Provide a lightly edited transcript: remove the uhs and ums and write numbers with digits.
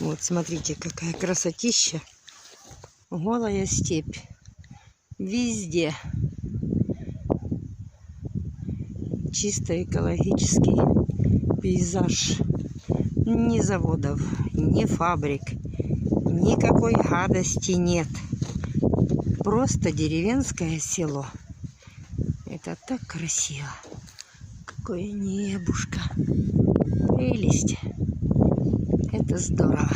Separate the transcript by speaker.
Speaker 1: Вот, смотрите, какая красотища. Голая степь. Везде. Чисто экологический пейзаж. Ни заводов, ни фабрик. Никакой гадости нет. Просто деревенское село. Это так красиво. Какое небушка. Прелесть. Это здорово.